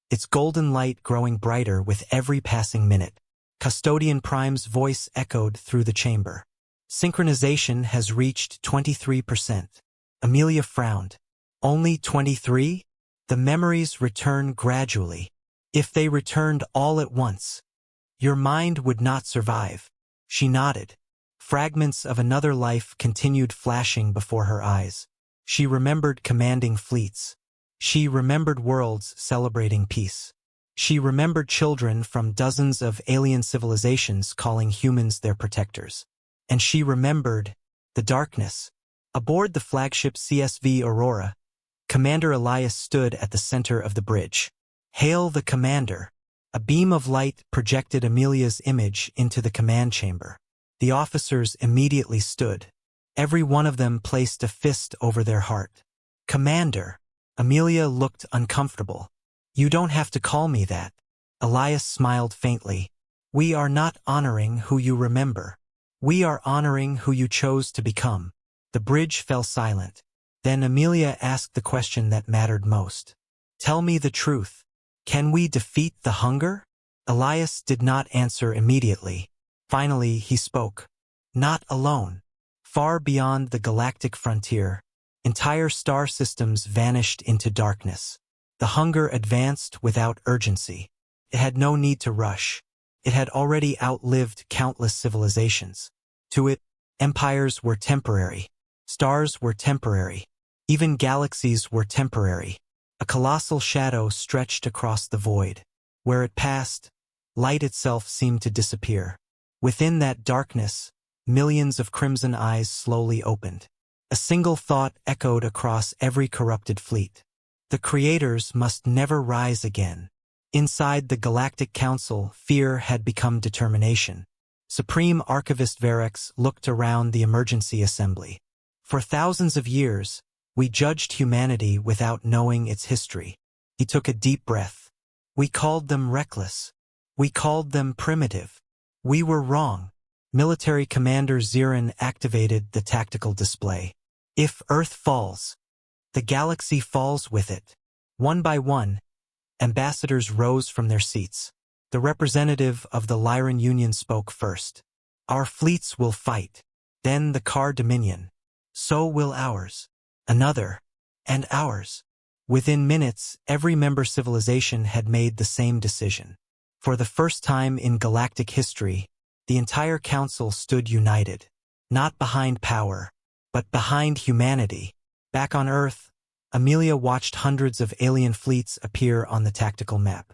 its golden light growing brighter with every passing minute. Custodian Prime's voice echoed through the chamber. Synchronization has reached 23%. Amelia frowned. Only 23? The memories return gradually. If they returned all at once, your mind would not survive. She nodded. Fragments of another life continued flashing before her eyes. She remembered commanding fleets. She remembered worlds celebrating peace. She remembered children from dozens of alien civilizations calling humans their protectors. And she remembered the darkness. Aboard the flagship CSV Aurora, Commander Elias stood at the center of the bridge. Hail the commander. A beam of light projected Amelia's image into the command chamber. The officers immediately stood. Every one of them placed a fist over their heart. Commander. Amelia looked uncomfortable. You don't have to call me that. Elias smiled faintly. We are not honoring who you remember. We are honoring who you chose to become. The bridge fell silent. Then Amelia asked the question that mattered most. Tell me the truth. Can we defeat the hunger? Elias did not answer immediately. Finally, he spoke. Not alone. Far beyond the galactic frontier, entire star systems vanished into darkness. The hunger advanced without urgency. It had no need to rush. It had already outlived countless civilizations. To it, empires were temporary. Stars were temporary. Even galaxies were temporary. A colossal shadow stretched across the void. Where it passed, light itself seemed to disappear. Within that darkness, millions of crimson eyes slowly opened. A single thought echoed across every corrupted fleet. The creators must never rise again. Inside the Galactic Council, fear had become determination. Supreme Archivist Verex looked around the emergency assembly. For thousands of years, we judged humanity without knowing its history. He took a deep breath. We called them reckless. We called them primitive. We were wrong. Military Commander Zirin activated the tactical display. If Earth falls, the galaxy falls with it. One by one, ambassadors rose from their seats. The representative of the Lyran Union spoke first. Our fleets will fight. Then the Car Dominion. So will ours. Another. And ours. Within minutes, every member civilization had made the same decision. For the first time in galactic history, the entire council stood united. Not behind power, but behind humanity. Back on Earth, Amelia watched hundreds of alien fleets appear on the tactical map.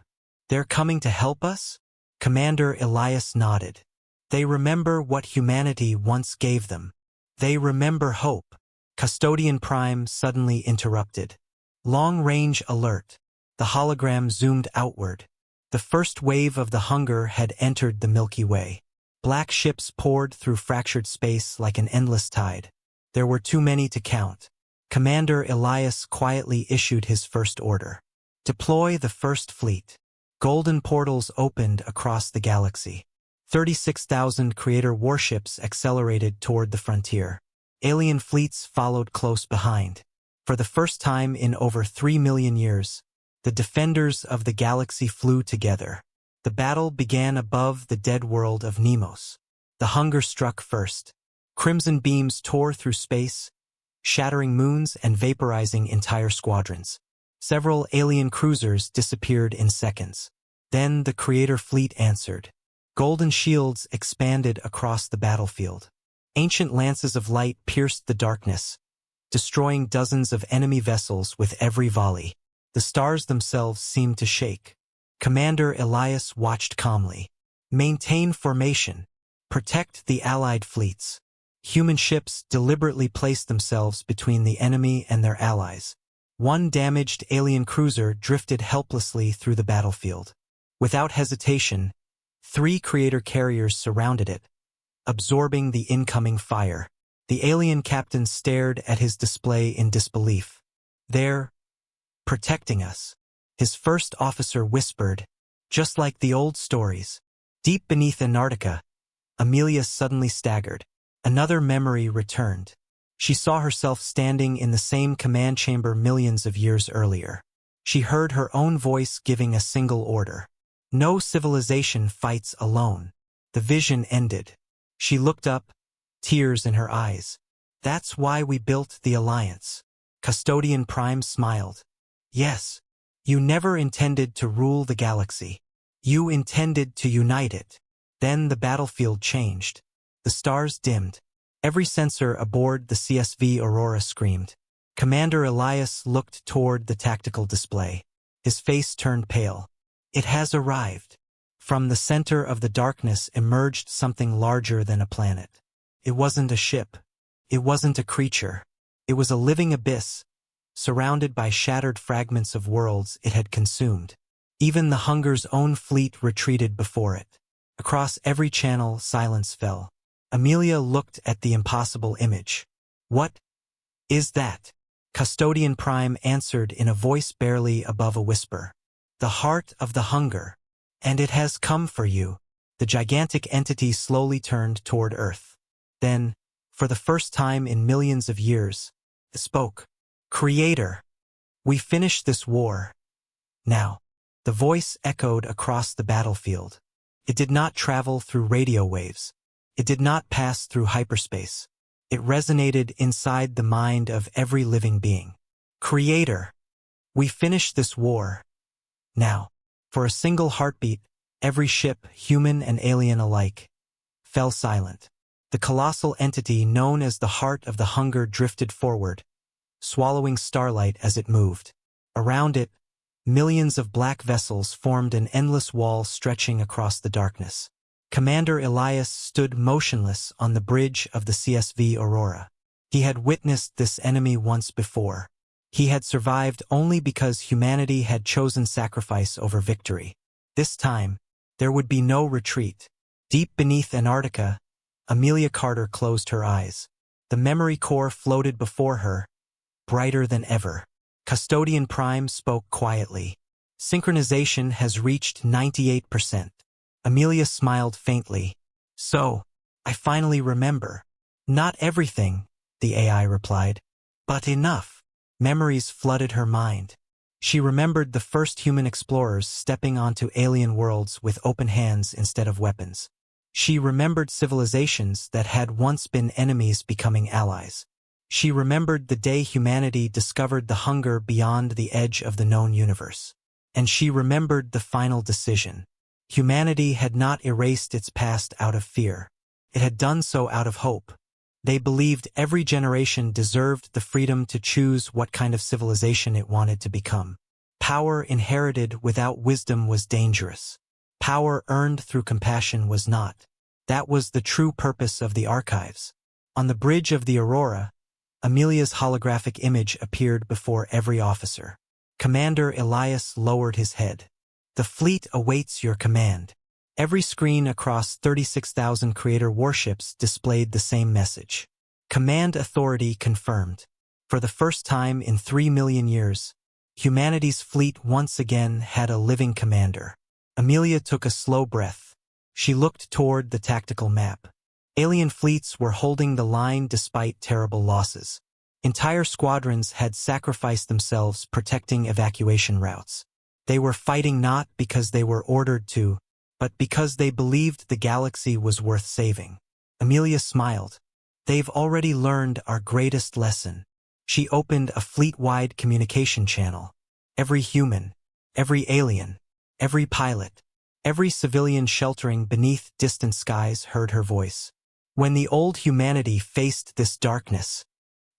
They're coming to help us? Commander Elias nodded. They remember what humanity once gave them. They remember hope. Custodian Prime suddenly interrupted. Long-range alert. The hologram zoomed outward. The first wave of the hunger had entered the Milky Way. Black ships poured through fractured space like an endless tide. There were too many to count. Commander Elias quietly issued his first order. Deploy the first fleet. Golden portals opened across the galaxy. 36,000 creator warships accelerated toward the frontier. Alien fleets followed close behind. For the first time in over 3 million years, the defenders of the galaxy flew together. The battle began above the dead world of Nemos. The hunger struck first. Crimson beams tore through space, shattering moons and vaporizing entire squadrons. Several alien cruisers disappeared in seconds. Then the creator fleet answered. Golden shields expanded across the battlefield. Ancient lances of light pierced the darkness, destroying dozens of enemy vessels with every volley. The stars themselves seemed to shake. Commander Elias watched calmly. Maintain formation. Protect the allied fleets. Human ships deliberately placed themselves between the enemy and their allies. One damaged alien cruiser drifted helplessly through the battlefield. Without hesitation, 3 creator carriers surrounded it, absorbing the incoming fire. The alien captain stared at his display in disbelief. They're protecting us. His first officer whispered, just like the old stories. Deep beneath Antarctica, Amelia suddenly staggered. Another memory returned. She saw herself standing in the same command chamber millions of years earlier. She heard her own voice giving a single order. No civilization fights alone. The vision ended. She looked up, tears in her eyes. That's why we built the Alliance. Custodian Prime smiled. Yes, you never intended to rule the galaxy. You intended to unite it. Then the battlefield changed. The stars dimmed. Every sensor aboard the CSV Aurora screamed. Commander Elias looked toward the tactical display. His face turned pale. It has arrived. From the center of the darkness emerged something larger than a planet. It wasn't a ship. It wasn't a creature. It was a living abyss, surrounded by shattered fragments of worlds it had consumed. Even the hunger's own fleet retreated before it. Across every channel, silence fell. Amelia looked at the impossible image. What is that? Custodian Prime answered in a voice barely above a whisper. The heart of the hunger. And it has come for you. The gigantic entity slowly turned toward Earth. Then, for the first time in millions of years, it spoke. Creator, we finished this war. Now. The voice echoed across the battlefield. It did not travel through radio waves. It did not pass through hyperspace. It resonated inside the mind of every living being. Creator, we finished this war. Now. For a single heartbeat, every ship, human and alien alike, fell silent. The colossal entity known as the Heart of the Hunger drifted forward, swallowing starlight as it moved. Around it, millions of black vessels formed an endless wall stretching across the darkness. Commander Elias stood motionless on the bridge of the CSV Aurora. He had witnessed this enemy once before. He had survived only because humanity had chosen sacrifice over victory. This time, there would be no retreat. Deep beneath Antarctica, Amelia Carter closed her eyes. The memory core floated before her, brighter than ever. Custodian Prime spoke quietly. Synchronization has reached 98%. Amelia smiled faintly. So, I finally remember. Not everything, the AI replied. But enough. Memories flooded her mind. She remembered the first human explorers stepping onto alien worlds with open hands instead of weapons. She remembered civilizations that had once been enemies becoming allies. She remembered the day humanity discovered the hunger beyond the edge of the known universe. And she remembered the final decision. Humanity had not erased its past out of fear. It had done so out of hope. They believed every generation deserved the freedom to choose what kind of civilization it wanted to become. Power inherited without wisdom was dangerous. Power earned through compassion was not. That was the true purpose of the archives. On the bridge of the Aurora, Amelia's holographic image appeared before every officer. Commander Elias lowered his head. The fleet awaits your command. Every screen across 36,000 Creator warships displayed the same message. Command authority confirmed. For the first time in 3 million years, humanity's fleet once again had a living commander. Amelia took a slow breath. She looked toward the tactical map. Alien fleets were holding the line despite terrible losses. Entire squadrons had sacrificed themselves protecting evacuation routes. They were fighting not because they were ordered to, but because they believed the galaxy was worth saving. Amelia smiled. They've already learned our greatest lesson. She opened a fleet-wide communication channel. Every human, every alien, every pilot, every civilian sheltering beneath distant skies heard her voice. When the old humanity faced this darkness,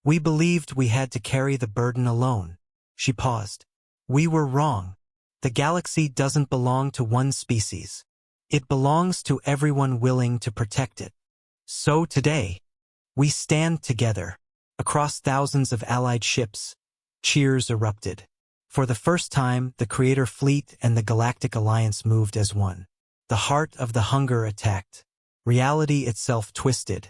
we believed we had to carry the burden alone. She paused. We were wrong. The galaxy doesn't belong to one species. It belongs to everyone willing to protect it. So today, we stand together. Across thousands of allied ships, cheers erupted. For the first time, the Creator Fleet and the Galactic Alliance moved as one. The Heart of the Hunger attacked. Reality itself twisted.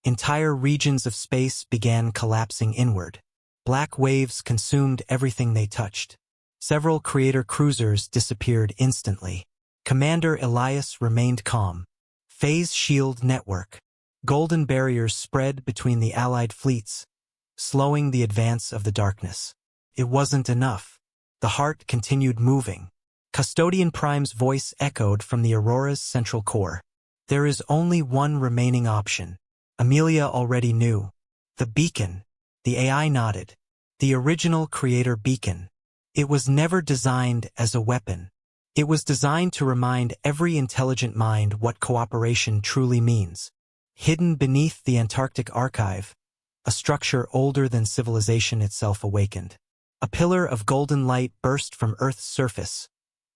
Entire regions of space began collapsing inward. Black waves consumed everything they touched. Several Creator cruisers disappeared instantly. Commander Elias remained calm. Phase shield network. Golden barriers spread between the allied fleets, slowing the advance of the darkness. It wasn't enough. The heart continued moving. Custodian Prime's voice echoed from the Aurora's central core. There is only one remaining option. Amelia already knew. The beacon. The AI nodded. The original Creator beacon. It was never designed as a weapon. It was designed to remind every intelligent mind what cooperation truly means. Hidden beneath the Antarctic Archive, a structure older than civilization itself awakened. A pillar of golden light burst from Earth's surface,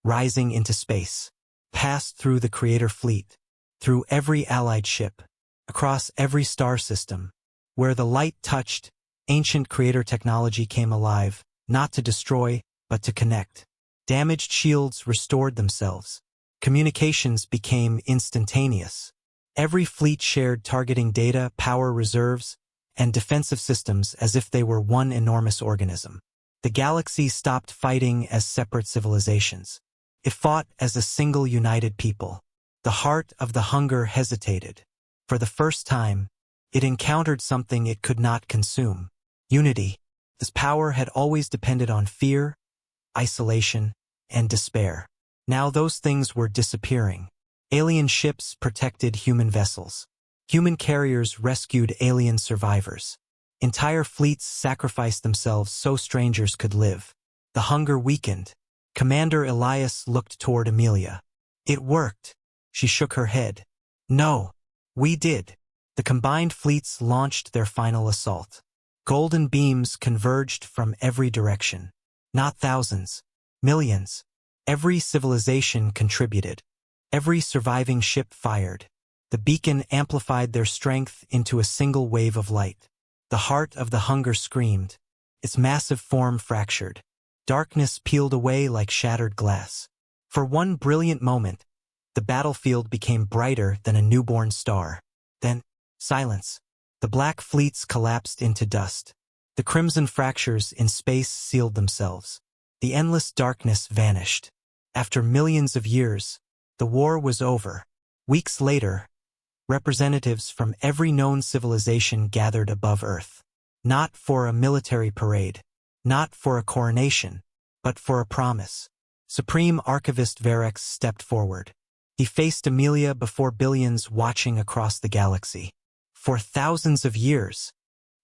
rising into space, passed through the Creator Fleet, through every allied ship, across every star system. Where the light touched, ancient Creator technology came alive, not to destroy, but to connect. Damaged shields restored themselves. Communications became instantaneous. Every fleet shared targeting data, power reserves, and defensive systems as if they were one enormous organism. The galaxy stopped fighting as separate civilizations. It fought as a single united people. The Heart of the Hunger hesitated. For the first time, it encountered something it could not consume. Unity. This power had always depended on fear, isolation, and despair. Now those things were disappearing. Alien ships protected human vessels. Human carriers rescued alien survivors. Entire fleets sacrificed themselves so strangers could live. The hunger weakened. Commander Elias looked toward Amelia. It worked. She shook her head. No. We did. The combined fleets launched their final assault. Golden beams converged from every direction. Not thousands. Millions. Every civilization contributed. Every surviving ship fired. The beacon amplified their strength into a single wave of light. The heart of the hunger screamed. Its massive form fractured. Darkness peeled away like shattered glass. For one brilliant moment, the battlefield became brighter than a newborn star. Then, silence. The black fleets collapsed into dust. The crimson fractures in space sealed themselves. The endless darkness vanished. After millions of years, the war was over. Weeks later, representatives from every known civilization gathered above Earth. Not for a military parade, not for a coronation, but for a promise. Supreme Archivist Varex stepped forward. He faced Amelia before billions watching across the galaxy. For thousands of years,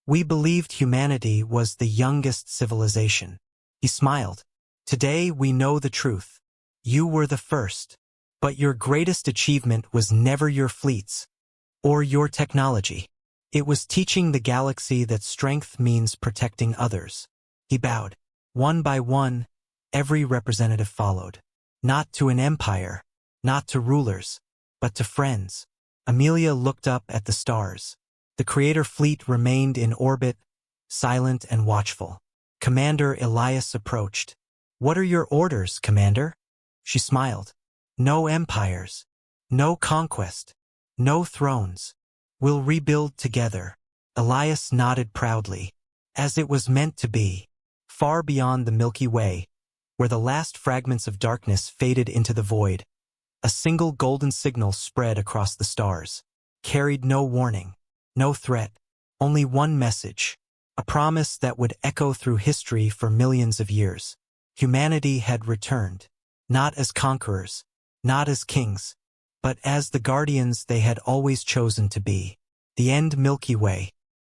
we believed humanity was the youngest civilization. He smiled. Today we know the truth. You were the first. But your greatest achievement was never your fleets or your technology. It was teaching the galaxy that strength means protecting others. He bowed. One by one, every representative followed. Not to an empire, not to rulers, but to friends. Amelia looked up at the stars. The Creator fleet remained in orbit, silent and watchful. Commander Elias approached. What are your orders, Commander? She smiled. No empires. No conquest. No thrones. We'll rebuild together. Elias nodded proudly. As it was meant to be. Far beyond the Milky Way, where the last fragments of darkness faded into the void, a single golden signal spread across the stars. Carried no warning. No threat. Only one message. A promise that would echo through history for millions of years. Humanity had returned. Not as conquerors. Not as kings, but as the guardians they had always chosen to be. The end Milky Way.